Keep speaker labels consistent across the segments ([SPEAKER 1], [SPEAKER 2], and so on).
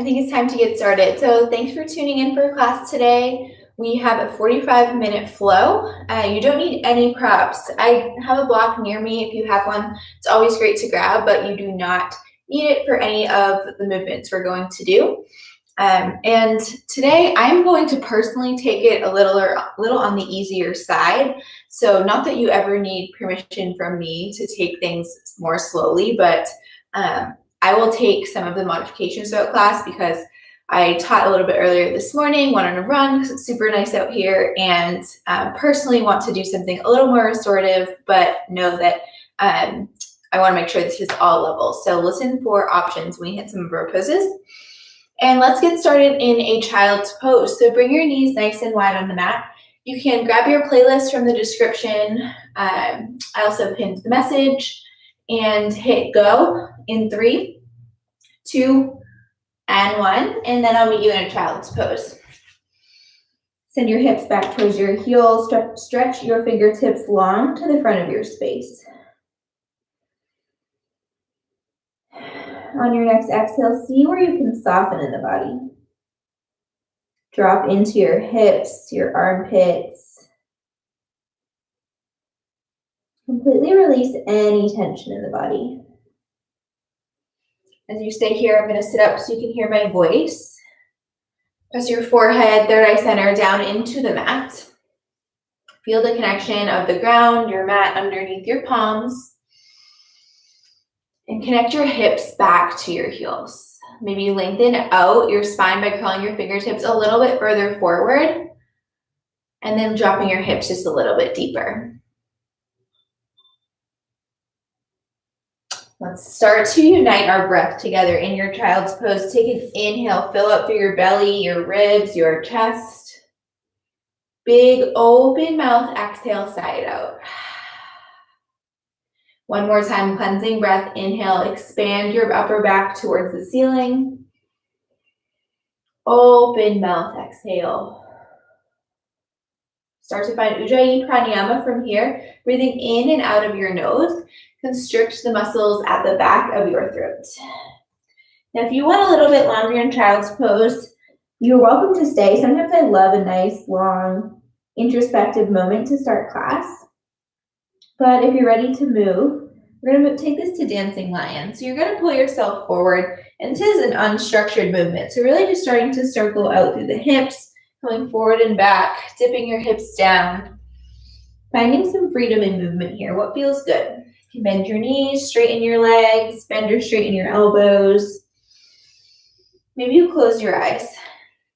[SPEAKER 1] I think it's time to get started. So thanks for tuning in for class today. We have a 45-minute flow. You don't need any props. I have a block near me. If you have one, it's always great to grab, but you do not need it for any of the movements we're going to do. And today I'm going to personally take it a little on the easier side. So not that you ever need permission from me to take things more slowly, but I will take some of the modifications throughout class because I taught a little bit earlier this morning, went on a run because it's super nice out here, and personally want to do something a little more restorative, but know that I want to make sure this is all levels. So listen for options when we hit some of our poses. And let's get started in a child's pose. So bring your knees nice and wide on the mat. You can grab your playlist from the description. I also pinned the message, and hit go in 3, 2, and 1, and then I'll meet you in a child's pose. Send your hips back towards your heels. Stretch your fingertips long to the front of your space. On your next exhale, see where you can soften in the body. Drop into your hips, your armpits. Completely release any tension in the body. As you stay here, I'm going to sit up so you can hear my voice. Press your forehead, third eye center, down into the mat. Feel the connection of the ground, your mat underneath your palms. And connect your hips back to your heels. Maybe lengthen out your spine by curling your fingertips a little bit further forward. And then dropping your hips just a little bit deeper. Let's start to unite our breath together in your child's pose. Take an inhale, fill up through your belly, your ribs, your chest. Big open mouth, exhale, sigh it out. One more time, cleansing breath, inhale, expand your upper back towards the ceiling. Open mouth, exhale. Start to find Ujjayi Pranayama from here, breathing in and out of your nose. Constrict the muscles at the back of your throat. Now, if you want a little bit longer in child's pose, you're welcome to stay. Sometimes I love a nice, long, introspective moment to start class. But if you're ready to move, we're going to take this to dancing lion. So you're going to pull yourself forward, and this is an unstructured movement. So really just starting to circle out through the hips, going forward and back, dipping your hips down, finding some freedom in movement here. What feels good? You can bend your knees, straighten your legs, bend or straighten your elbows. Maybe you close your eyes.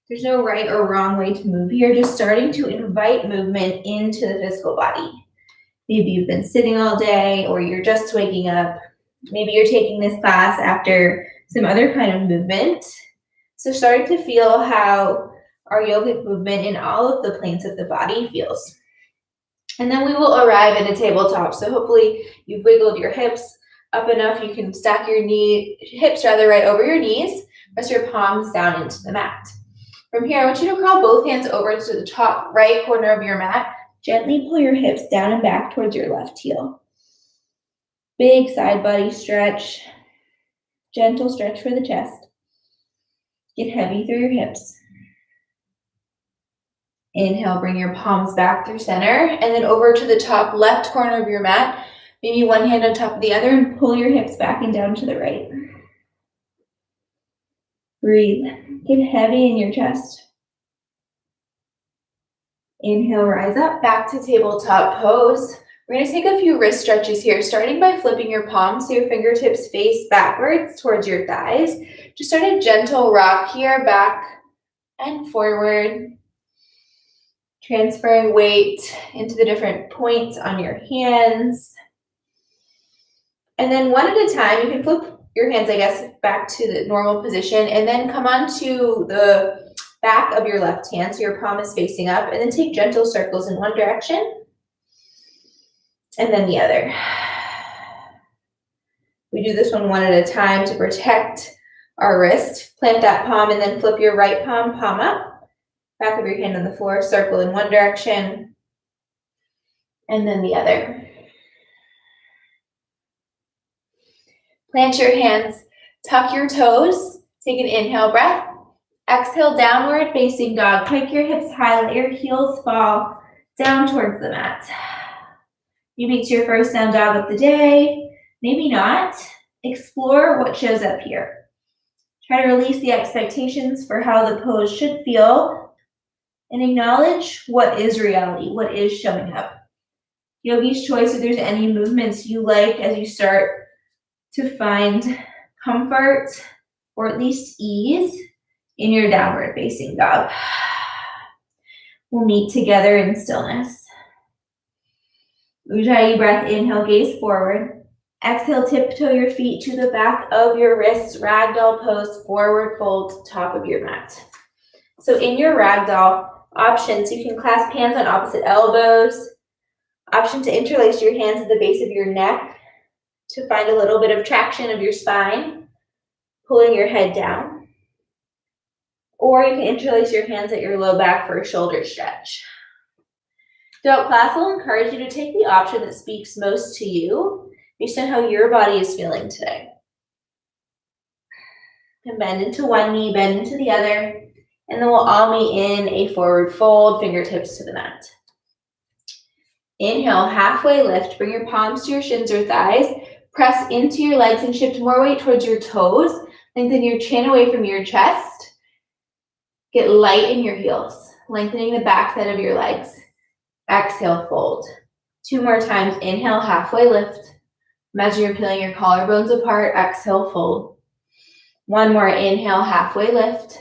[SPEAKER 1] There's no right or wrong way to move here, just starting to invite movement into the physical body. Maybe you've been sitting all day, or you're just waking up. Maybe you're taking this class after some other kind of movement. So starting to feel how our yogic movement in all of the planes of the body feels. And then we will arrive at a tabletop. So hopefully you've wiggled your hips up enough. You can stack your hips right over your knees. Press your palms down into the mat. From here, I want you to crawl both hands over to the top right corner of your mat. Gently pull your hips down and back towards your left heel. Big side body stretch. Gentle stretch for the chest. Get heavy through your hips. Inhale, bring your palms back through center, and then over to the top left corner of your mat. Maybe one hand on top of the other, and pull your hips back and down to the right. Breathe. Get heavy in your chest. Inhale, rise up, back to tabletop pose. We're going to take a few wrist stretches here, starting by flipping your palms so your fingertips face backwards towards your thighs. Just start a gentle rock here, back and forward. Transferring weight into the different points on your hands. And then one at a time, you can flip your hands, back to the normal position, and then come onto the back of your left hand, so your palm is facing up, and then take gentle circles in one direction, and then the other. We do this one at a time to protect our wrist. Plant that palm, and then flip your right palm up. Back of your hand on the floor, circle in one direction, and then the other. Plant your hands, tuck your toes, Take an inhale breath. Exhale, downward facing dog. Pike your hips high, let your heels fall down towards the mat. Maybe it's your first down dog of the day, maybe not. Explore what shows up here. Try to release the expectations for how the pose should feel and acknowledge what is reality, what is showing up. Yogi's choice if there's any movements you like as you start to find comfort or at least ease in your downward facing dog. We'll meet together in stillness. Ujjayi breath, inhale, gaze forward. Exhale, tiptoe your feet to the back of your wrists, ragdoll pose, forward fold, top of your mat. So in your ragdoll options, you can clasp hands on opposite elbows. Option to interlace your hands at the base of your neck to find a little bit of traction of your spine, pulling your head down. Or you can interlace your hands at your low back for a shoulder stretch. Throughout class, I'll encourage you to take the option that speaks most to you based on how your body is feeling today. And bend into one knee, bend into the other, and then we'll all meet in a forward fold, fingertips to the mat. Inhale, halfway lift, bring your palms to your shins or thighs, press into your legs and shift more weight towards your toes, lengthen your chin away from your chest, get light in your heels, lengthening the back side of your legs. Exhale, fold. 2 more times, inhale, halfway lift. Imagine you're peeling your collarbones apart, exhale, fold. 1 more, inhale, halfway lift.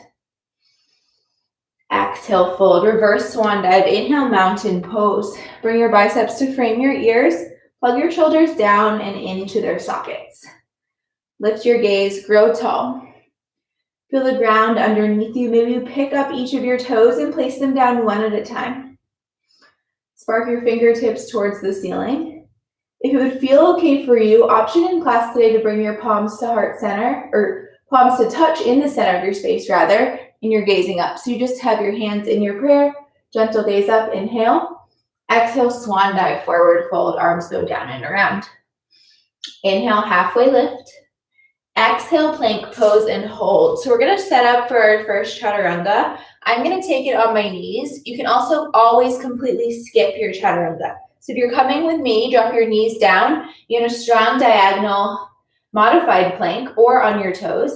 [SPEAKER 1] Exhale, fold, reverse swan dive, inhale, mountain pose. Bring your biceps to frame your ears, plug your shoulders down and into their sockets. Lift your gaze, grow tall. Feel the ground underneath you. Maybe you pick up each of your toes and place them down one at a time. Spark your fingertips towards the ceiling. If it would feel okay for you, option in class today to bring your palms to heart center, or palms to touch in the center of your space rather, and you're gazing up. So you just have your hands in your prayer, gentle gaze up, inhale. Exhale, swan dive, forward fold, arms go down and around. Inhale, halfway lift. Exhale, plank pose and hold. So we're gonna set up for our first chaturanga. I'm gonna take it on my knees. You can also always completely skip your chaturanga. So if you're coming with me, drop your knees down. You're in a strong diagonal modified plank or on your toes.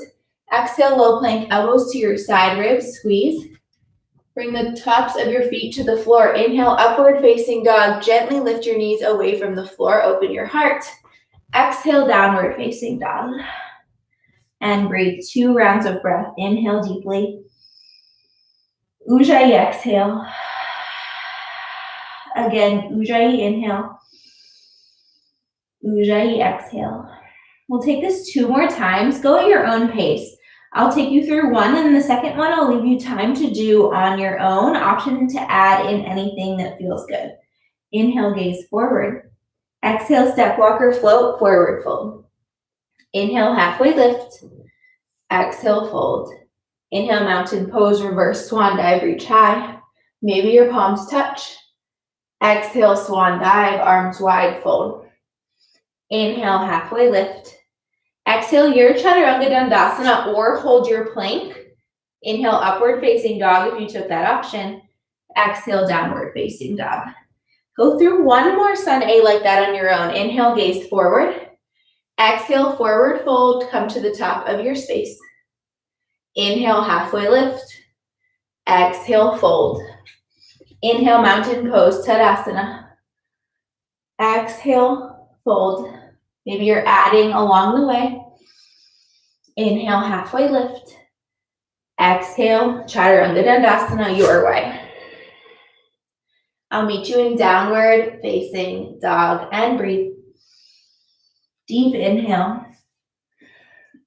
[SPEAKER 1] Exhale, low plank, elbows to your side ribs, squeeze. Bring the tops of your feet to the floor. Inhale, upward facing dog. Gently lift your knees away from the floor. Open your heart. Exhale, downward facing dog. And breathe 2 rounds of breath. Inhale deeply. Ujjayi exhale. Again, Ujjayi inhale. Ujjayi exhale. We'll take this 2 more times. Go at your own pace. I'll take you through one, and the second one I'll leave you time to do on your own. Option to add in anything that feels good. Inhale, gaze forward. Exhale, step walker, float, forward fold. Inhale, halfway lift. Exhale, fold. Inhale, mountain pose, reverse swan dive, reach high. Maybe your palms touch. Exhale, swan dive, arms wide, fold. Inhale, halfway lift. Exhale, your chaturanga dandasana or hold your plank. Inhale, upward facing dog if you took that option. Exhale, downward facing dog. Go through one more sun A like that on your own. Inhale, gaze forward. Exhale, forward fold, come to the top of your space. Inhale, halfway lift. Exhale, fold. Inhale, mountain pose, Tadasana. Exhale, fold. Maybe you're adding along the way. Inhale, halfway lift. Exhale, Chaturanga Dandasana, your way. I'll meet you in downward facing dog and breathe. Deep inhale.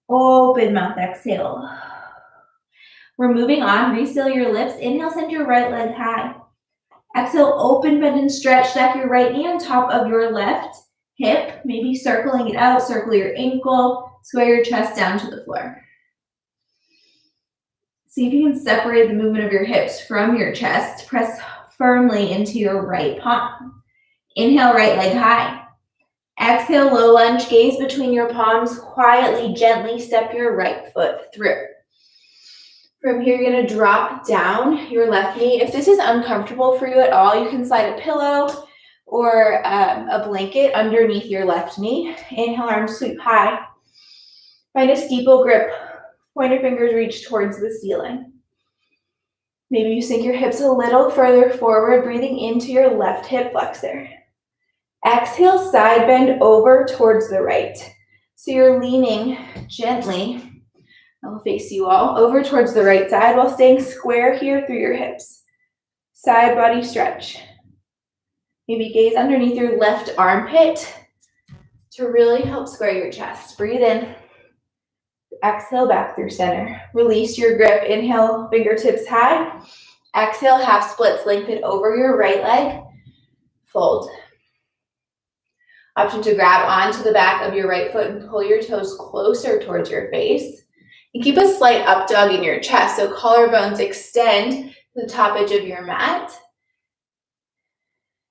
[SPEAKER 1] Open mouth, exhale. We're moving on. Reseal your lips. Inhale, send your right leg high. Exhale, open, bend, and stretch. Stack your right knee on top of your left hip. Maybe circling it out. Circle your ankle. Square your chest down to the floor. See if you can separate the movement of your hips from your chest. Press firmly into your right palm. Inhale, right leg high. Exhale, low lunge. Gaze between your palms. Quietly, gently step your right foot through. From here, you're gonna drop down your left knee. If this is uncomfortable for you at all, you can slide a pillow or a blanket underneath your left knee. Inhale, arms sweep high. Find a steeple grip. Pointer fingers reach towards the ceiling. Maybe you sink your hips a little further forward, breathing into your left hip flexor. Exhale, side bend over towards the right. So you're leaning gently, I'll face you all, over towards the right side while staying square here through your hips. Side body stretch. Maybe gaze underneath your left armpit to really help square your chest. Breathe in. Exhale back through center. Release your grip. Inhale, fingertips high. Exhale, half splits. Lengthen over your right leg. Fold. Option to grab onto the back of your right foot and pull your toes closer towards your face. And keep a slight up dog in your chest, so collarbones extend to the top edge of your mat.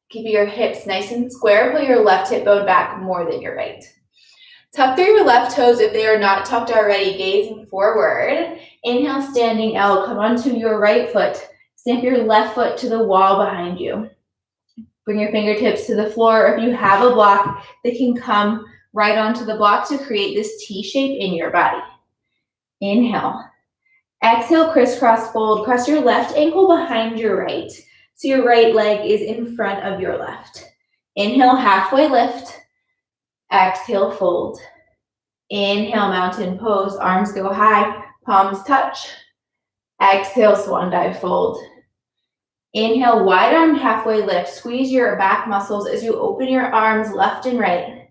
[SPEAKER 1] Keep your hips nice and square. Pull your left hip bone back more than your right. Tuck through your left toes if they are not tucked already, gazing forward. Inhale, standing L. Come onto your right foot. Stamp your left foot to the wall behind you. Bring your fingertips to the floor. If you have a block, they can come right onto the block to create this T shape in your body. Inhale. Exhale, crisscross fold. Cross your left ankle behind your right. So your right leg is in front of your left. Inhale, halfway lift. Exhale, fold. Inhale, mountain pose. Arms go high, palms touch. Exhale, swan dive fold. Inhale, wide arm halfway lift. Squeeze your back muscles as you open your arms left and right.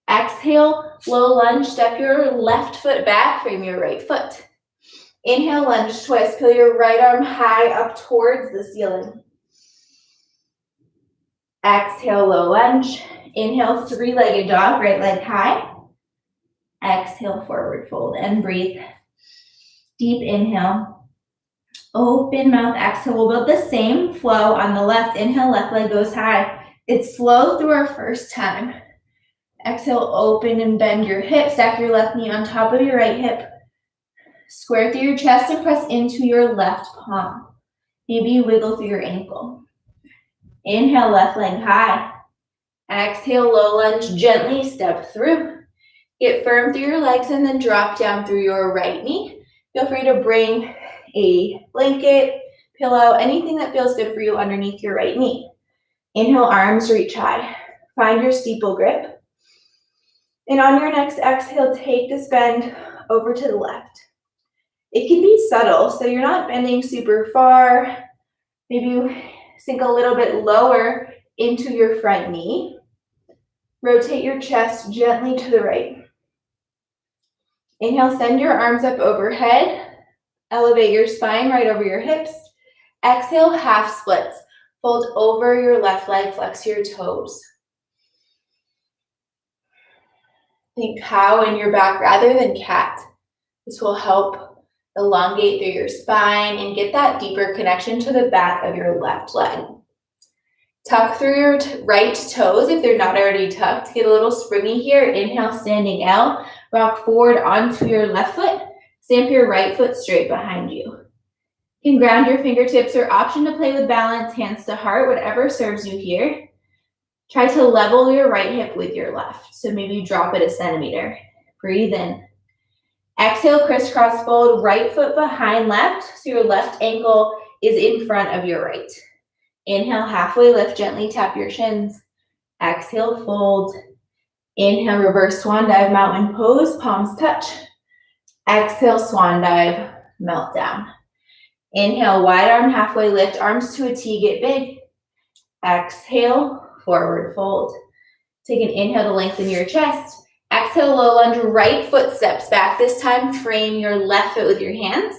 [SPEAKER 1] Exhale, low lunge. Step your left foot back, frame your right foot. Inhale, lunge twist. Peel your right arm high up towards the ceiling. Exhale, low lunge. Inhale, three-legged dog, right leg high. Exhale, forward fold, and breathe. Deep inhale. Open mouth, exhale. We'll build the same flow on the left. Inhale, left leg goes high. It's slow through our first time. Exhale, open and bend your hip. Stack your left knee on top of your right hip. Square through your chest and press into your left palm. Maybe you wiggle through your ankle. Inhale, left leg high. Exhale, low lunge, gently step through. Get firm through your legs and then drop down through your right knee. Feel free to bring a blanket, pillow, anything that feels good for you underneath your right knee. Inhale, arms reach high. Find your steeple grip. And on your next exhale, take this bend over to the left. It can be subtle, so you're not bending super far. Maybe you sink a little bit lower into your front knee. Rotate your chest gently to the right. Inhale, send your arms up overhead. Elevate your spine right over your hips. Exhale, half splits. Fold over your left leg, flex your toes. Think cow in your back rather than cat. This will help elongate through your spine and get that deeper connection to the back of your left leg. Tuck through your right toes if they're not already tucked. Get a little springy here. Inhale, standing L. Rock forward onto your left foot. Stamp your right foot straight behind you. You can ground your fingertips or option to play with balance, hands to heart, whatever serves you here. Try to level your right hip with your left. So maybe drop it a centimeter. Breathe in. Exhale, crisscross fold, right foot behind left. So your left ankle is in front of your right. Inhale, halfway lift, gently tap your shins. Exhale, fold. Inhale, reverse swan dive, mountain pose, palms touch. Exhale, swan dive, melt down. Inhale, wide arm, halfway lift, arms to a T, get big. Exhale, forward fold. Take an inhale to lengthen your chest. Exhale, low lunge, right foot steps back. This time, frame your left foot with your hands.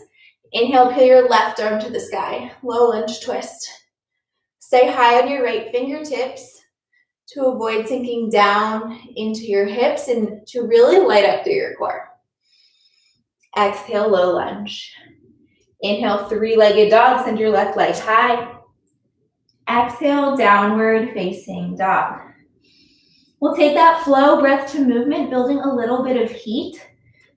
[SPEAKER 1] Inhale, peel your left arm to the sky. Low lunge twist. Stay high on your right fingertips to avoid sinking down into your hips and to really light up through your core. Exhale, low lunge. Inhale, three-legged dog, send your left leg high. Exhale, downward facing dog. We'll take that flow breath to movement, building a little bit of heat,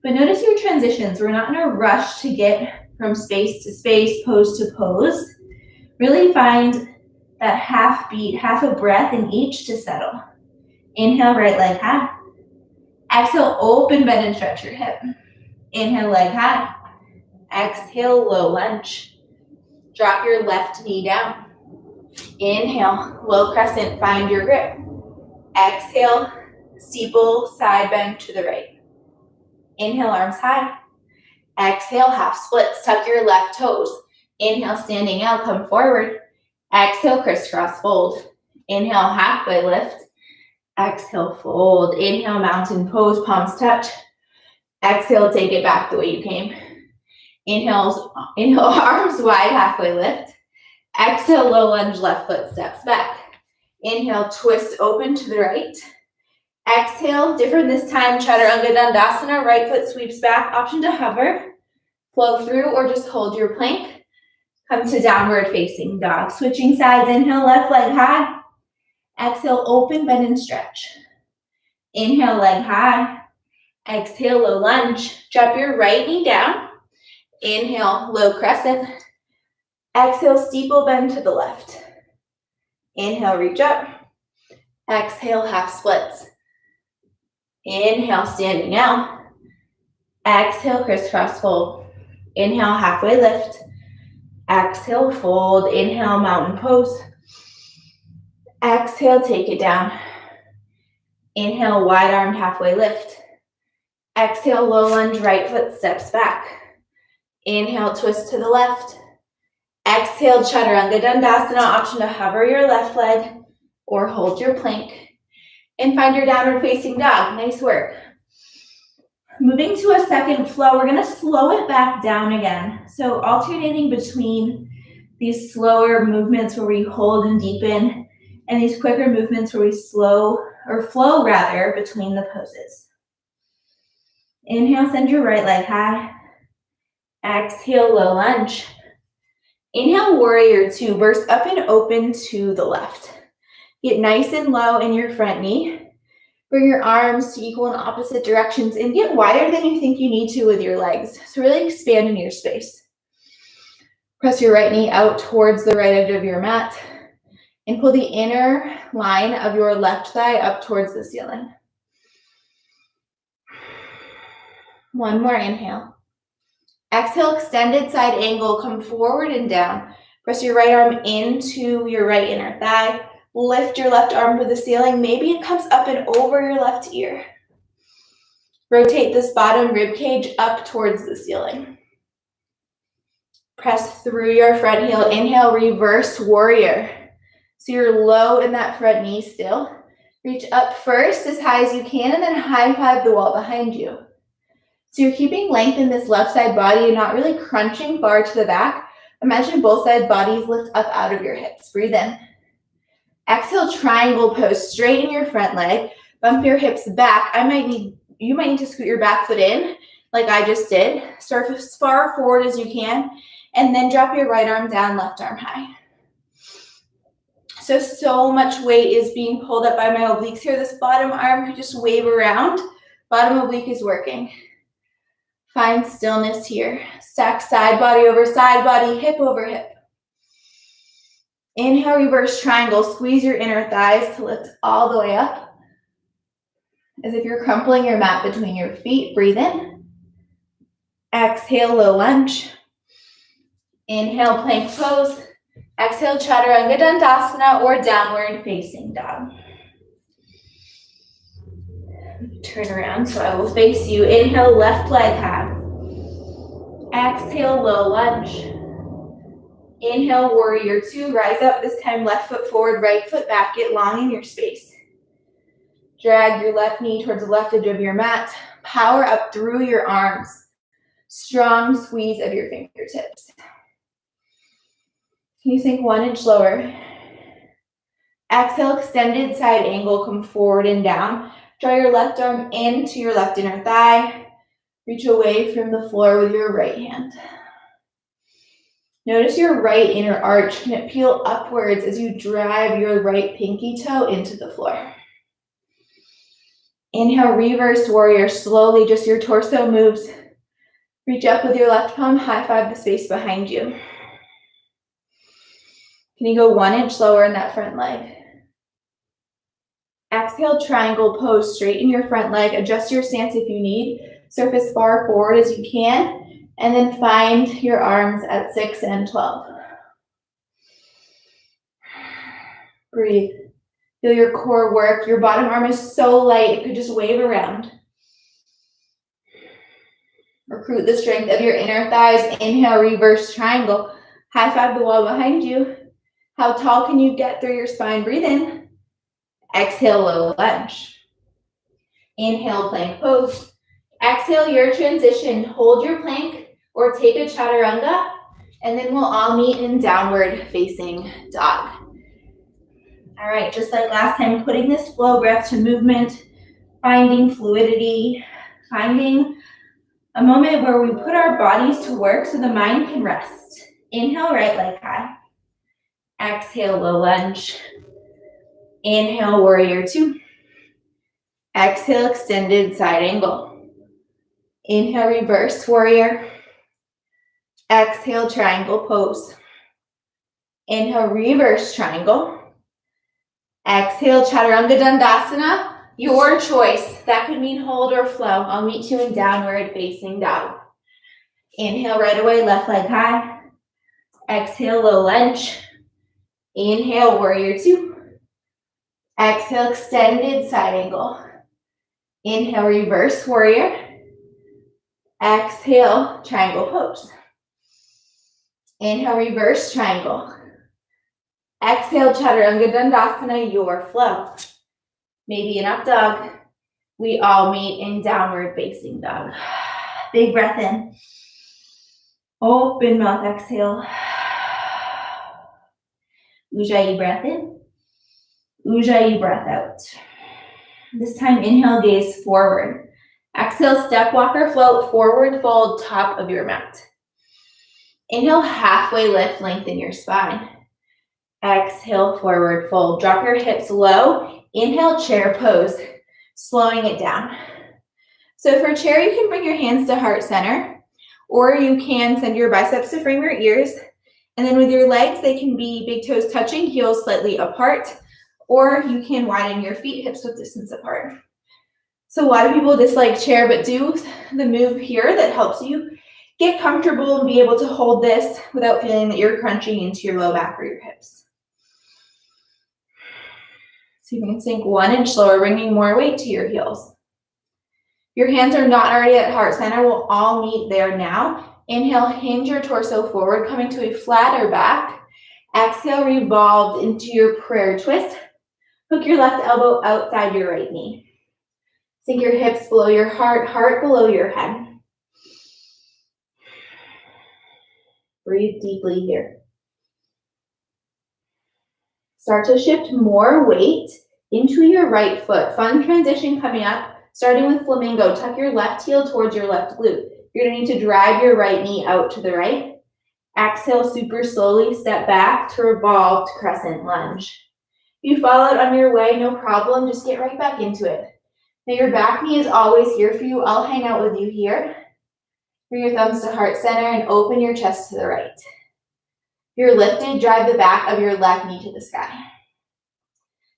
[SPEAKER 1] but notice your transitions. We're not in a rush to get from space to space, pose to pose. Really find that half beat, half a breath in each to settle. Inhale, right leg high. Exhale, open, bend, and stretch your hip. Inhale, leg high. Exhale, low lunge. Drop your left knee down. Inhale, low crescent, find your grip. Exhale, steeple, side bend to the right. Inhale, arms high. Exhale, half splits, tuck your left toes. Inhale, standing out, come forward. Exhale, crisscross fold. Inhale, halfway lift. Exhale, fold. Inhale, mountain pose, palms touch. Exhale, take it back the way you came. Inhale, arms wide, halfway lift. Exhale, low lunge, left foot steps back. Inhale, twist open to the right. Exhale, different this time, Chaturanga Dandasana, right foot sweeps back, option to hover, flow through, or just hold your plank. Come to downward facing dog. Switching sides, inhale, left leg high. Exhale, open, bend, and stretch. Inhale, leg high. Exhale, low lunge. Drop your right knee down. Inhale, low crescent. Exhale, steeple bend to the left. Inhale, reach up. Exhale, half splits. Inhale, standing out. Exhale, crisscross fold. Inhale, halfway lift. Exhale, fold. Inhale, mountain pose. Exhale, take it down. Inhale, wide armed halfway lift. Exhale, low lunge, right foot steps back. Inhale, twist to the left. Exhale, Chaturanga Dandasana, option to hover your left leg or hold your plank. And find your downward facing dog. Nice work. Moving to a second flow, we're gonna slow it back down again. So alternating between these slower movements where we hold and deepen and these quicker movements where we slow or flow rather between the poses. Inhale, send your right leg high. Exhale, low lunge. Inhale, warrior two, burst up and open to the left. Get nice and low in your front knee. Bring your arms to equal and opposite directions and get wider than you think you need to with your legs. So really expand in your space. Press your right knee out towards the right edge of your mat and pull the inner line of your left thigh up towards the ceiling. One more inhale. Exhale, extended side angle, come forward and down. Press your right arm into your right inner thigh. Lift your left arm to the ceiling. Maybe it comes up and over your left ear. Rotate this bottom rib cage up towards the ceiling. Press through your front heel. Inhale, reverse warrior. So you're low in that front knee still. Reach up first as high as you can and then high five the wall behind you. So you're keeping length in this left side body and not really crunching far to the back. Imagine both side bodies lift up out of your hips. Breathe in. Exhale, triangle pose. Straighten your front leg. Bump your hips back. You might need to scoot your back foot in like I just did. Start as far forward as you can and then drop your right arm down, left arm high. So much weight is being pulled up by my obliques here. This bottom arm could just wave around. Bottom oblique is working. Find stillness here. Stack side body over side body, hip over hip. Inhale, reverse triangle. Squeeze your inner thighs to lift all the way up. As if you're crumpling your mat between your feet. Breathe in. Exhale, low lunge. Inhale, plank pose. Exhale, Chaturanga Dandasana or downward facing dog. Turn around so I will face you. Inhale, left leg high. Exhale, low lunge. Inhale, warrior two. Rise up, this time left foot forward, right foot back. Get long in your space. Drag your left knee towards the left edge of your mat. Power up through your arms. Strong squeeze of your fingertips. Can you sink 1 inch lower? Exhale, extended side angle, come forward and down. Draw your left arm into your left inner thigh. Reach away from the floor with your right hand. Notice your right inner arch. Can it peel upwards as you drive your right pinky toe into the floor? Inhale, reverse warrior. Slowly, just your torso moves. Reach up with your left palm, high five the space behind you. Can you go 1 inch lower in that front leg? Exhale, triangle pose, straighten your front leg, adjust your stance if you need. Surf as far forward as you can, and then find your arms at 6 and 12. Breathe. Feel your core work. Your bottom arm is so light, it could just wave around. Recruit the strength of your inner thighs. Inhale, reverse triangle. High five the wall behind you. How tall can you get through your spine? Breathe in. Exhale, low lunge. Inhale, plank pose. Exhale your transition. Hold your plank or take a chaturanga, and then we'll all meet in downward facing dog. All right, just like last time, putting this flow breath to movement, finding fluidity, finding a moment where we put our bodies to work so the mind can rest. Inhale, right leg high. Exhale, low lunge. Inhale, warrior two. Exhale, extended side angle. Inhale, reverse warrior. Exhale, triangle pose. Inhale, reverse triangle. Exhale, chaturanga dandasana. Your choice. That could mean hold or flow. I'll meet you in downward facing dog. Inhale right away, left leg high. Exhale, low lunge. Inhale, warrior two. Exhale, extended side angle. Inhale, reverse warrior. Exhale, triangle pose. Inhale, reverse triangle. Exhale, chaturanga dandasana, your flow. Maybe an up dog. We all meet in downward facing dog. Big breath in. Open mouth, exhale. Ujjayi breath in. Ujjayi breath out. This time, inhale, gaze forward. Exhale, step, walker, float, forward fold, top of your mat. Inhale, halfway lift, lengthen your spine. Exhale, forward fold. Drop your hips low. Inhale, chair pose, slowing it down. So for chair, you can bring your hands to heart center, or you can send your biceps to frame your ears. And then with your legs, they can be big toes touching, heels slightly apart, or you can widen your feet, hips width distance apart. So a lot of people dislike chair, but do the move here that helps you get comfortable and be able to hold this without feeling that you're crunching into your low back or your hips. So you can sink 1 inch lower, bringing more weight to your heels. Your hands are not already at heart center. We'll all meet there now. Inhale, hinge your torso forward, coming to a flatter back. Exhale, revolve into your prayer twist. Hook your left elbow outside your right knee. Sink your hips below your heart, heart below your head. Breathe deeply here. Start to shift more weight into your right foot. Fun transition coming up, starting with flamingo. Tuck your left heel towards your left glute. You're gonna need to drive your right knee out to the right. Exhale, super slowly step back to revolved crescent lunge. If you fall out on your way, no problem, just get right back into it. Now your back knee is always here for you. I'll hang out with you here. Bring your thumbs to heart center and open your chest to the right. You're lifted, drive the back of your left knee to the sky.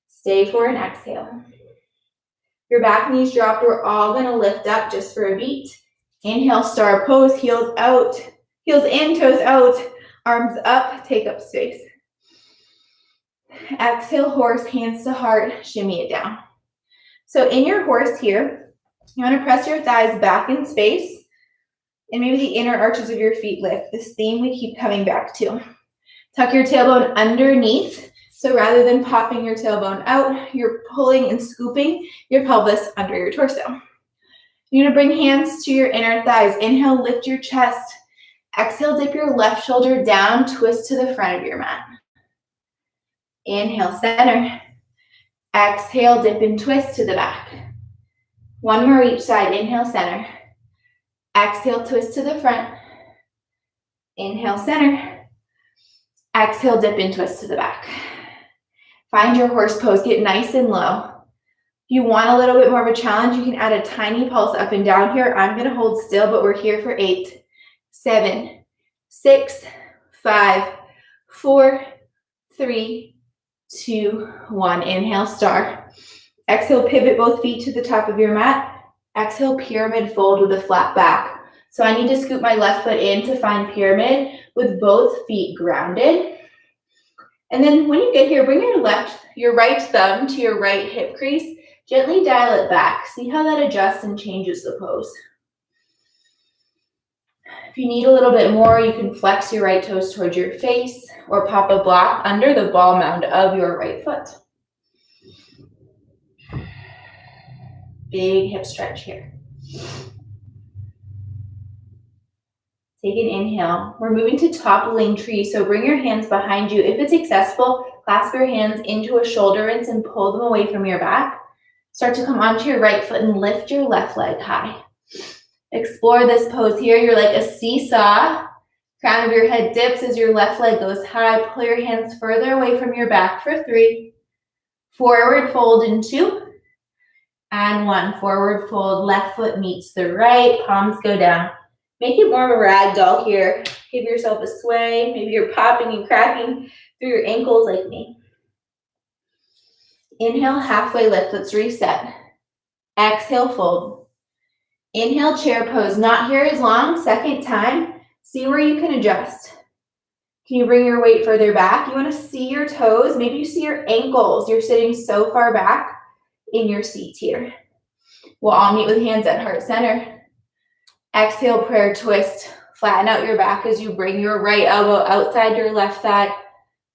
[SPEAKER 1] Stay for an exhale. Your back knee's dropped. We're all gonna lift up just for a beat. Inhale, star pose, heels out, heels in, toes out, arms up, take up space. Exhale, horse, hands to heart, shimmy it down. So in your horse here, you wanna press your thighs back in space and maybe the inner arches of your feet lift. This theme we keep coming back to. Tuck your tailbone underneath. So rather than popping your tailbone out, you're pulling and scooping your pelvis under your torso. You're gonna bring hands to your inner thighs. Inhale, lift your chest. Exhale, dip your left shoulder down, twist to the front of your mat. Inhale, center. Exhale, dip and twist to the back. One more each side. Inhale, center. Exhale, twist to the front. Inhale, center. Exhale, dip and twist to the back. Find your horse pose. Get nice and low. If you want a little bit more of a challenge, you can add a tiny pulse up and down here. I'm gonna hold still, but we're here for 8, 7, 6, 5, 4, 3, 2, 1. Inhale, star. Exhale, pivot both feet to the top of your mat. Exhale, pyramid fold with a flat back. So I need to scoop my left foot in to find pyramid with both feet grounded. And then when you get here, bring your right thumb to your right hip crease. Gently dial it back. See how that adjusts and changes the pose. If you need a little bit more, you can flex your right toes towards your face or pop a block under the ball mound of your right foot. Big hip stretch here. Take an inhale. We're moving to toppling tree, so bring your hands behind you. If it's accessible, clasp your hands into a shoulder rinse and pull them away from your back. Start to come onto your right foot and lift your left leg high. Explore this pose here. You're like a seesaw. Crown of your head dips as your left leg goes high. Pull your hands further away from your back for 3. Forward fold in 2. And 1. Forward fold. Left foot meets the right. Palms go down. Make it more of a rag doll here. Give yourself a sway. Maybe you're popping and cracking through your ankles like me. Inhale, halfway lift. Let's reset. Exhale, fold. Inhale, chair pose. Not here as long. Second time. See where you can adjust. Can you bring your weight further back? You want to see your toes. Maybe you see your ankles. You're sitting so far back in your seat here. We'll all meet with hands at heart center. Exhale, prayer twist. Flatten out your back as you bring your right elbow outside your left thigh.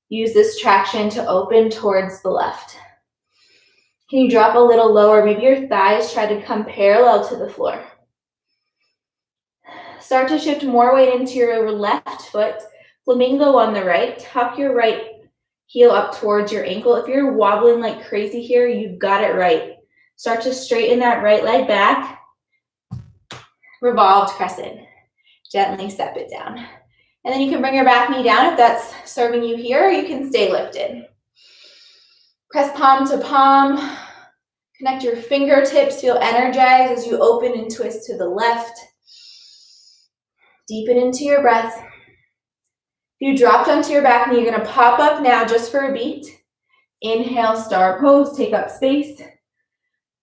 [SPEAKER 1] Use this traction to open towards the left. Can you drop a little lower? Maybe your thighs try to come parallel to the floor. Start to shift more weight into your left foot. Flamingo on the right. Tuck your right heel up towards your ankle. If you're wobbling like crazy here, you've got it right. Start to straighten that right leg back. Revolved crescent. Gently step it down. And then you can bring your back knee down if that's serving you here, or you can stay lifted. Press palm to palm. Connect your fingertips. Feel energized as you open and twist to the left. Deepen into your breath. If you dropped onto your back knee, you're going to pop up now just for a beat. Inhale, star pose. Take up space.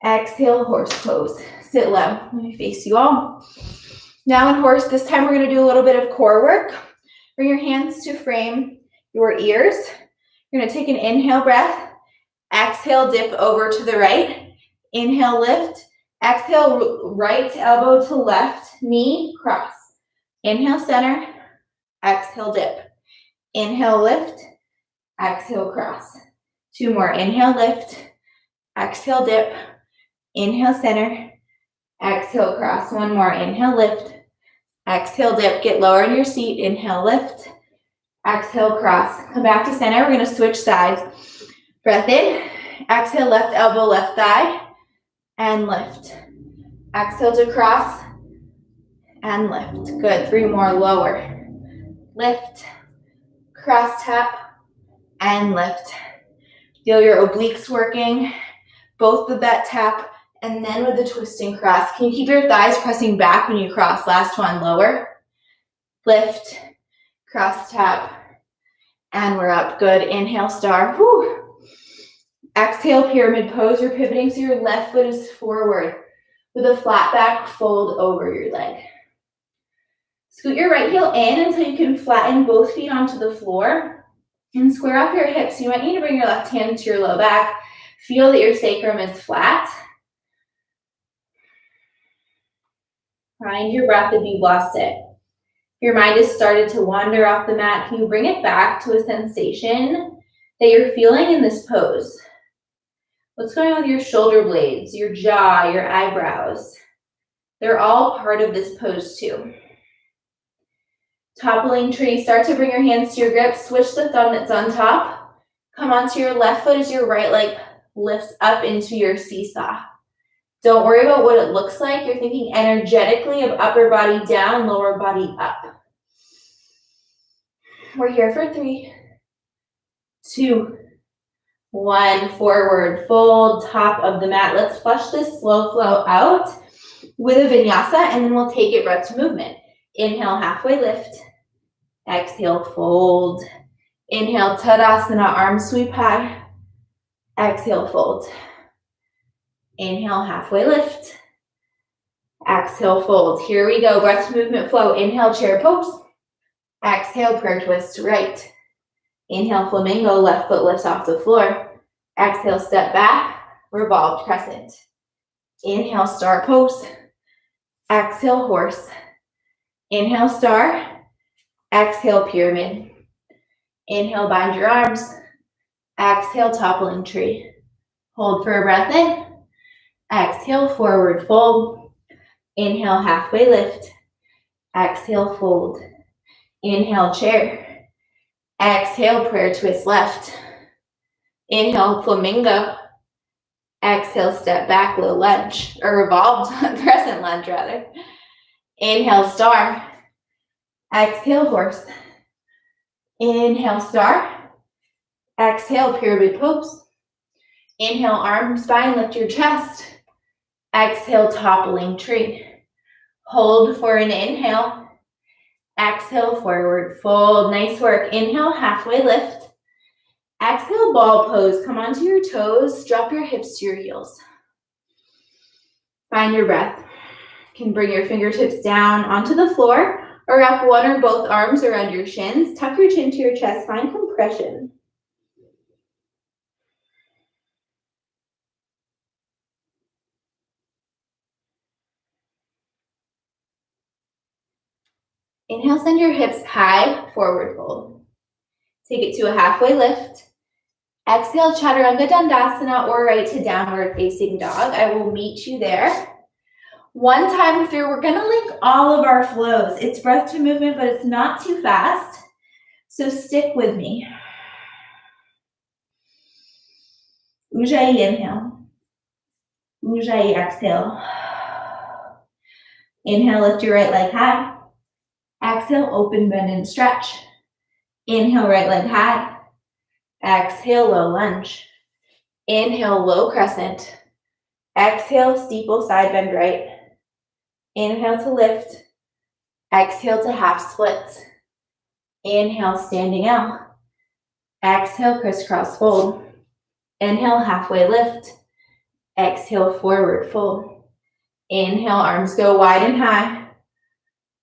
[SPEAKER 1] Exhale, horse pose. Sit low. Let me face you all. Now in horse, this time we're going to do a little bit of core work. Bring your hands to frame your ears. You're going to take an inhale breath. Exhale, dip over to the right. Inhale, lift. Exhale, right elbow to left, knee, cross. Inhale, center. Exhale, dip. Inhale, lift. Exhale, cross. 2 more. Inhale, lift. Exhale, dip. Inhale, center. Exhale, cross. 1 more. Inhale, lift. Exhale, dip. Get lower in your seat. Inhale, lift. Exhale, cross. Come back to center. We're going to switch sides. Breath in. Exhale, left elbow, left thigh. And lift. Exhale to cross. And lift. Good. 3 more. Lower. Lift. Cross tap. And lift. Feel your obliques working. Both with that tap. And then with the twisting cross. Can you keep your thighs pressing back when you cross? Last one. Lower. Lift. Cross tap. And we're up. Good. Inhale, star. Whew. Exhale, pyramid pose. You're pivoting so your left foot is forward. With a flat back, fold over your leg. Scoot your right heel in until you can flatten both feet onto the floor. And square off your hips. You might need to bring your left hand to your low back. Feel that your sacrum is flat. Find your breath if you've lost it. If your mind has started to wander off the mat, can you bring it back to a sensation that you're feeling in this pose? What's going on with your shoulder blades, your jaw, your eyebrows? They're all part of this pose too. Toppling tree, start to bring your hands to your grip. Switch the thumb that's on top. Come onto your left foot as your right leg lifts up into your seesaw. Don't worry about what it looks like. You're thinking energetically of upper body down, lower body up. We're here for 3, 2, One, forward fold, top of the mat. Let's flush this slow flow out with a vinyasa, and then we'll take it breath to movement. Inhale, halfway lift. Exhale, fold. Inhale, Tadasana, arms sweep high. Exhale, fold. Inhale, halfway lift. Exhale, fold. Here we go, breath to movement flow. Inhale, chair pose. Exhale, prayer twist to right. Inhale, flamingo, left foot lifts off the floor. Exhale, step back, revolved crescent. Inhale, star pose. Exhale, horse. Inhale, star. Exhale, pyramid. Inhale, bind your arms. Exhale, toppling tree. Hold for a breath in. Exhale, forward fold. Inhale, halfway lift. Exhale, fold. Inhale, chair. Exhale, prayer twist left. Inhale, flamingo. Exhale, step back, low lunge, or revolved crescent lunge rather. Inhale, star. Exhale, horse. Inhale, star. Exhale, pyramid pose. Inhale, arms, spine, lift your chest. Exhale, toppling tree. Hold for an inhale. Exhale, forward fold. Nice work. Inhale, halfway lift. Exhale, ball pose. Come onto your toes. Drop your hips to your heels. Find your breath. You can bring your fingertips down onto the floor or wrap one or both arms around your shins. Tuck your chin to your chest. Find compression. Inhale, send your hips high, forward fold. Take it to a halfway lift. Exhale, Chaturanga Dandasana or right to downward facing dog. I will meet you there. One time through, we're gonna link all of our flows. It's breath to movement, but it's not too fast. So stick with me. Ujjayi inhale. Ujjayi exhale. Inhale, lift your right leg high. Exhale, open, bend, and stretch. Inhale, right leg high. Exhale, low lunge. Inhale, low crescent. Exhale, steeple side bend right. Inhale to lift. Exhale to half splits. Inhale, standing L. Exhale, crisscross fold. Inhale, halfway lift. Exhale, forward fold. Inhale, arms go wide and high.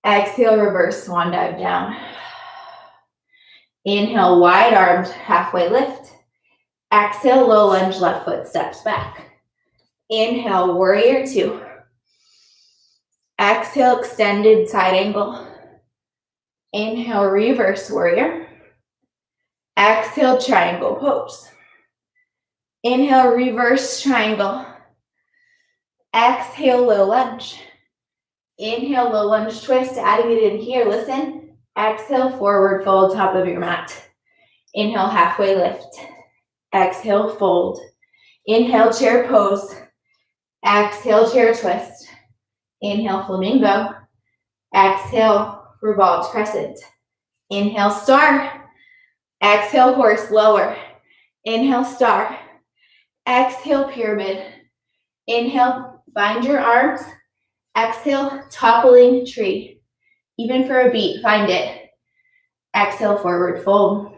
[SPEAKER 1] Exhale, reverse swan dive down. Inhale, wide armed, halfway lift. Exhale, low lunge, left foot steps back. Inhale, warrior two. Exhale, extended side angle. Inhale, reverse warrior. Exhale, triangle pose. Inhale, reverse triangle. Exhale, low lunge. Inhale, low lunge twist, adding it in here, listen. Exhale, forward fold, top of your mat. Inhale, halfway lift. Exhale, fold. Inhale, chair pose. Exhale, chair twist. Inhale, flamingo. Exhale, revolved crescent. Inhale, star. Exhale, horse, lower. Inhale, star. Exhale, pyramid. Inhale, bind your arms. Exhale, toppling tree. Even for a beat, find it. Exhale, forward fold.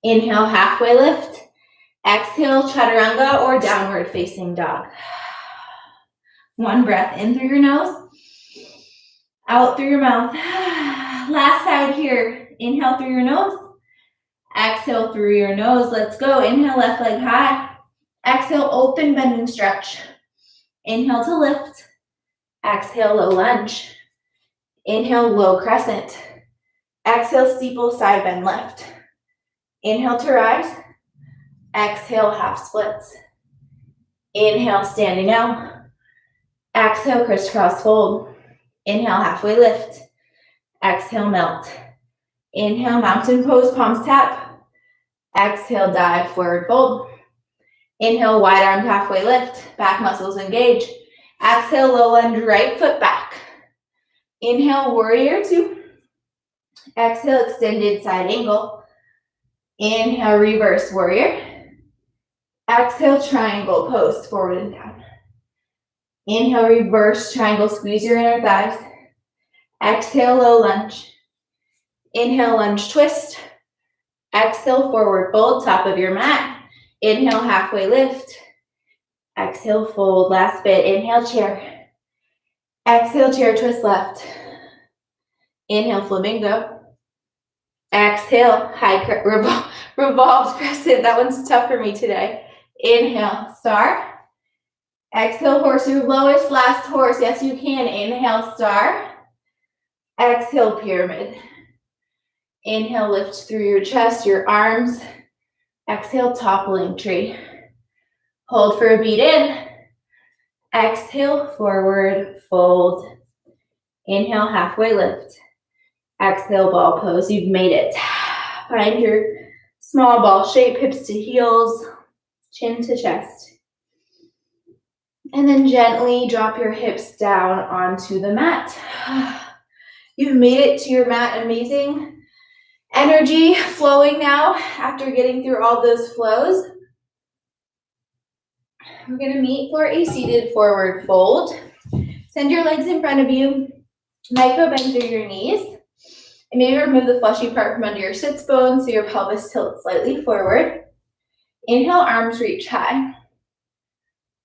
[SPEAKER 1] Inhale, halfway lift. Exhale, chaturanga or downward facing dog. One breath in through your nose, out through your mouth. Last side here. Inhale through your nose. Exhale through your nose. Let's go. Inhale, left leg high. Exhale, open, bend, and stretch. Inhale to lift. Exhale, low lunge. Inhale, low crescent. Exhale, steeple side bend left. Inhale to rise. Exhale, half splits. Inhale, standing L. Exhale, crisscross fold. Inhale, halfway lift. Exhale, melt. Inhale, mountain pose, palms tap. Exhale, dive, forward fold. Inhale, wide armed halfway lift. Back muscles engage. Exhale, low lunge, right foot back. Inhale, warrior two. Exhale, extended side angle. Inhale, reverse warrior. Exhale, triangle pose, forward and down. Inhale, reverse triangle, squeeze your inner thighs. Exhale, low lunge. Inhale, lunge twist. Exhale, forward fold, top of your mat. Inhale, halfway lift. Exhale, fold, last bit. Inhale, chair. Exhale, chair twist left. Inhale, flamingo. Exhale, high revolved crescent. That one's tough for me today. Inhale, star. Exhale, horse, your lowest last horse. Yes, you can. Inhale, star. Exhale, pyramid. Inhale, lift through your chest, your arms. Exhale, toppling tree. Hold for a beat in. Exhale, forward, fold. Inhale, halfway lift. Exhale, ball pose. You've made it. Find your small ball shape, hips to heels, chin to chest. And then gently drop your hips down onto the mat. You've made it to your mat. Amazing energy flowing now after getting through all those flows. We're going to meet for a seated forward fold. Send your legs in front of you. Micro bend through your knees. And maybe remove the fleshy part from under your sits bone so your pelvis tilts slightly forward. Inhale, arms reach high.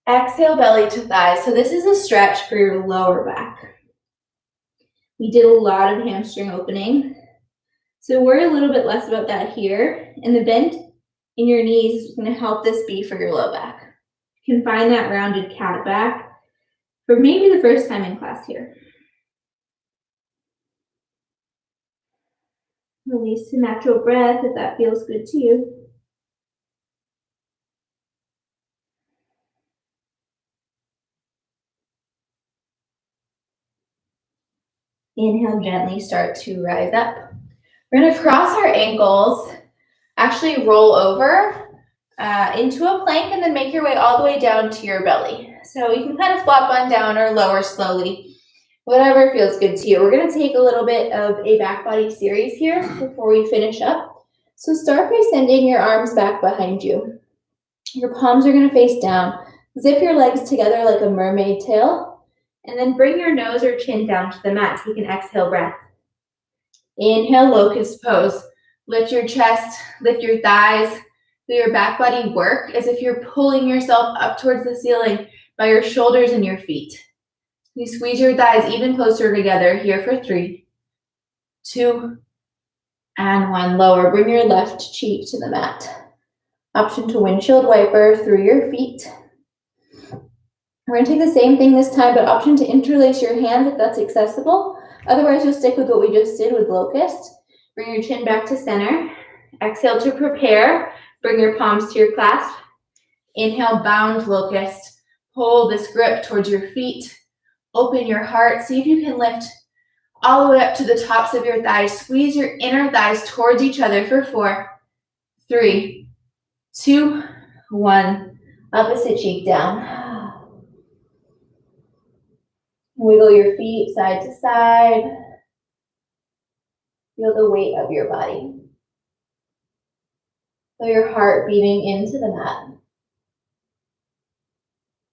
[SPEAKER 1] Exhale, belly to thighs. So this is a stretch for your lower back. We did a lot of hamstring opening. So worry a little bit less about that here. And the bend in your knees is going to help this be for your low back. You can find that rounded cat back for maybe the first time in class here. Release to natural breath if that feels good to you. Inhale, gently start to rise up. We're going to cross our ankles, actually roll over into a plank, and then make your way all the way down to your belly. So you can kind of flop on down or lower slowly, whatever feels good to you. We're going to take a little bit of a back body series here before we finish up. So start by sending your arms back behind you. Your palms are going to face down. Zip your legs together like a mermaid tail, and then bring your nose or chin down to the mat. Take an exhale breath. Inhale, locust pose. Lift your chest, lift your thighs. Do your back body work as if you're pulling yourself up towards the ceiling by your shoulders and your feet. You squeeze your thighs even closer together here for 3, 2, and 1. Lower. Bring your left cheek to the mat. Option to windshield wiper through your feet. We're going to take the same thing this time, but option to interlace your hands if that's accessible. Otherwise, you'll stick with what we just did with locust. Bring your chin back to center. Exhale to prepare. Bring your palms to your clasp. Inhale, bound locust. Pull this grip towards your feet. Open your heart. See if you can lift all the way up to the tops of your thighs. Squeeze your inner thighs towards each other for 4, 3, 2, 1. Opposite cheek down. Wiggle your feet side to side. Feel the weight of your body. Feel your heart beating into the mat.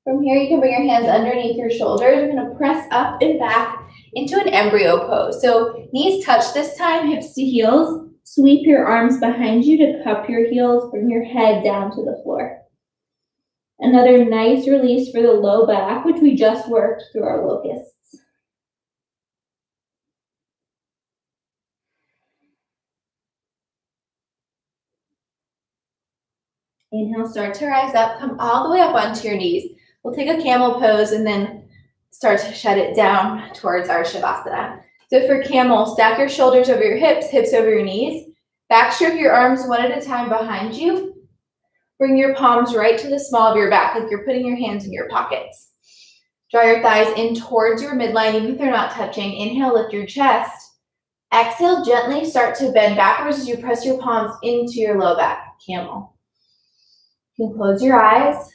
[SPEAKER 1] From here, you can bring your hands underneath your shoulders. You're going to press up and back into an embryo pose. So knees touch this time, hips to heels. Sweep your arms behind you to cup your heels. Bring your head down to the floor. Another nice release for the low back, which we just worked through our locusts. Inhale, start to rise up. Come all the way up onto your knees. We'll take a camel pose and then start to shut it down towards our Shavasana. So for camel, stack your shoulders over your hips, hips over your knees. Back stroke your arms one at a time behind you. Bring your palms right to the small of your back, like you're putting your hands in your pockets. Draw your thighs in towards your midline, even if they're not touching. Inhale, lift your chest. Exhale, gently start to bend backwards as you press your palms into your low back, camel. You can close your eyes.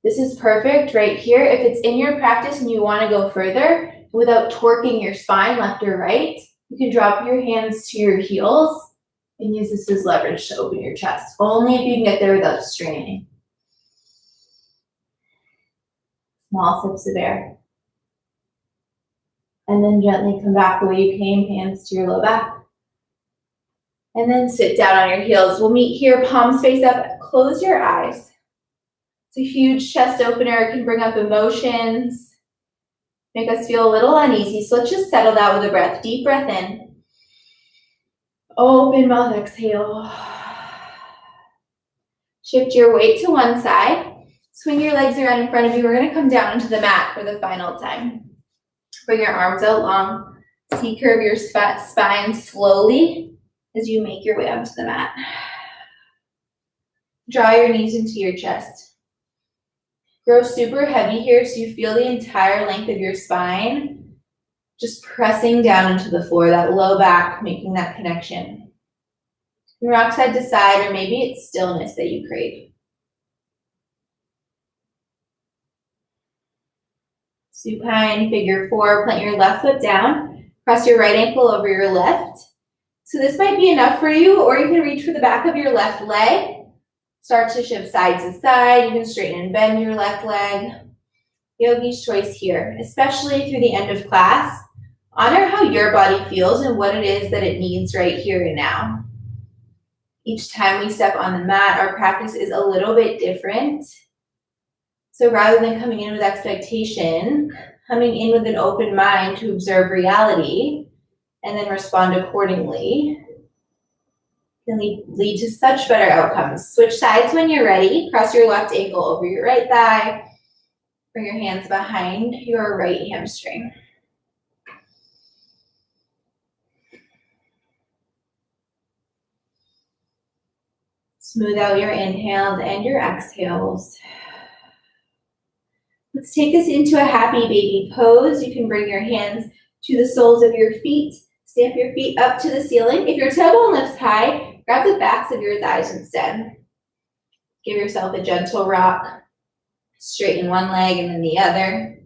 [SPEAKER 1] This is perfect right here. If it's in your practice and you want to go further without torquing your spine left or right, you can drop your hands to your heels and use this as leverage to open your chest. Only if you can get there without straining. Small sips of air. And then gently come back the way you came, hands to your low back. And then sit down on your heels. We'll meet here, palms face up. Close your eyes. It's a huge chest opener. It can bring up emotions, make us feel a little uneasy. So let's just settle that with a breath. Deep breath in. Open mouth, exhale. Shift your weight to one side. Swing your legs around in front of you. We're going to come down into the mat for the final time. Bring your arms out long. C-curve your spine slowly as you make your way onto the mat. Draw your knees into your chest. Grow super heavy here so you feel the entire length of your spine just pressing down into the floor, that low back, making that connection. Rock side to side, or maybe it's stillness that you crave. Supine, figure four, plant your left foot down, press your right ankle over your left. So this might be enough for you, or you can reach for the back of your left leg. Start to shift side to side. You can straighten and bend your left leg. Yogi's choice here, especially through the end of class. Honor how your body feels and what it is that it needs right here and now. Each time we step on the mat, our practice is a little bit different. So rather than coming in with expectation, coming in with an open mind to observe reality and then respond accordingly can lead to such better outcomes. Switch sides when you're ready. Cross your left ankle over your right thigh. Bring your hands behind your right hamstring. Smooth out your inhales and your exhales. Let's take this into a happy baby pose. You can bring your hands to the soles of your feet. Stamp your feet up to the ceiling. If your tailbone lifts high, grab the backs of your thighs instead. Give yourself a gentle rock. Straighten one leg and then the other.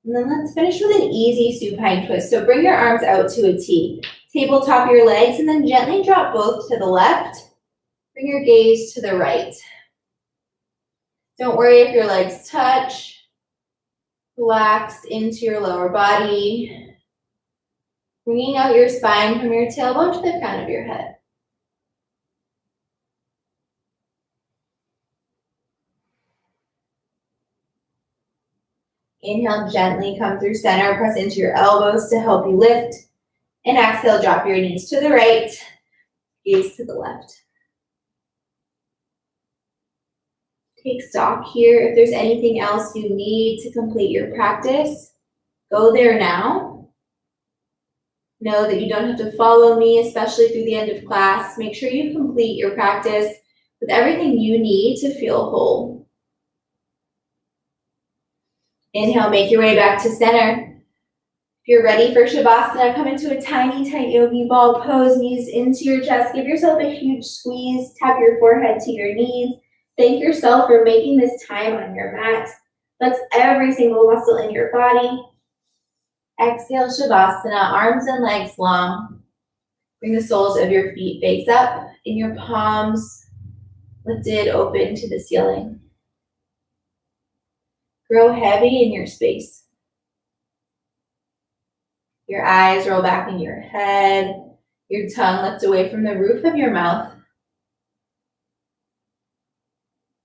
[SPEAKER 1] And then let's finish with an easy supine twist. So bring your arms out to a T. Tabletop your legs and then gently drop both to the left. Bring your gaze to the right. Don't worry if your legs touch. Relax into your lower body. Bringing out your spine from your tailbone to the crown of your head. Inhale, gently come through center. Press into your elbows to help you lift. And exhale, drop your knees to the right. Gaze to the left. Take stock here. If there's anything else you need to complete your practice, go there now. Know that you don't have to follow me, especially through the end of class. Make sure you complete your practice with everything you need to feel whole. Inhale, make your way back to center. If you're ready for Shavasana, come into a tiny, tight yogi ball pose, knees into your chest. Give yourself a huge squeeze. Tap your forehead to your knees. Thank yourself for making this time on your mat. Flex every single muscle in your body. Exhale, Shavasana, arms and legs long. Bring the soles of your feet face up in your palms, lifted open to the ceiling. Grow heavy in your space. Your eyes roll back in your head. Your tongue lift away from the roof of your mouth.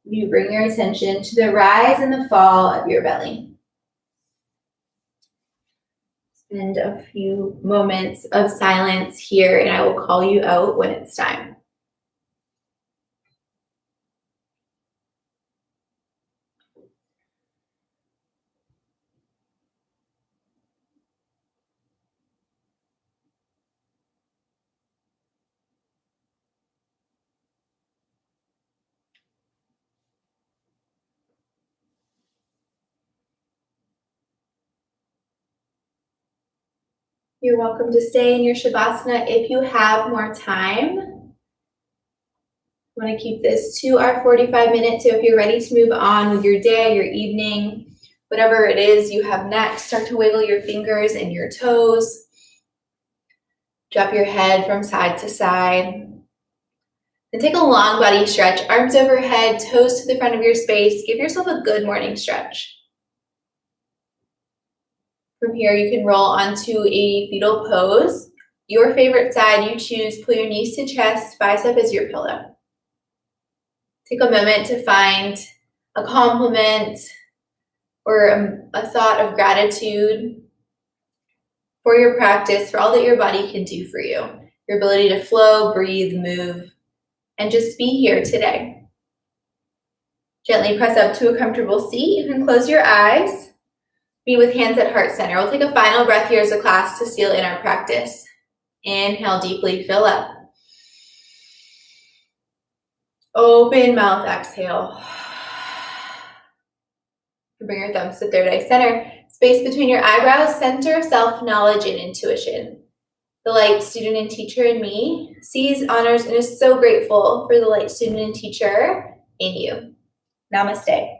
[SPEAKER 1] You bring your attention to the rise and the fall of your belly. Spend a few moments of silence here, and I will call you out when it's time. You're welcome to stay in your Shavasana if you have more time. I want to keep this to our 45 minutes, so if you're ready to move on with your day, your evening, whatever it is you have next, start to wiggle your fingers and your toes. Drop your head from side to side. Then take a long body stretch, arms overhead, toes to the front of your space. Give yourself a good morning stretch. From here, you can roll onto a fetal pose. Your favorite side, you choose. Pull your knees to chest, bicep is your pillow. Take a moment to find a compliment or a thought of gratitude for your practice, for all that your body can do for you. Your ability to flow, breathe, move, and just be here today. Gently press up to a comfortable seat. You can close your eyes. Be with hands at heart center. We'll take a final breath here as a class to seal in our practice. Inhale deeply, fill up. Open mouth, exhale. Bring your thumbs to third eye center. Space between your eyebrows, center self-knowledge and intuition. The light student and teacher in me sees, honors, and is so grateful for the light student and teacher in you. Namaste.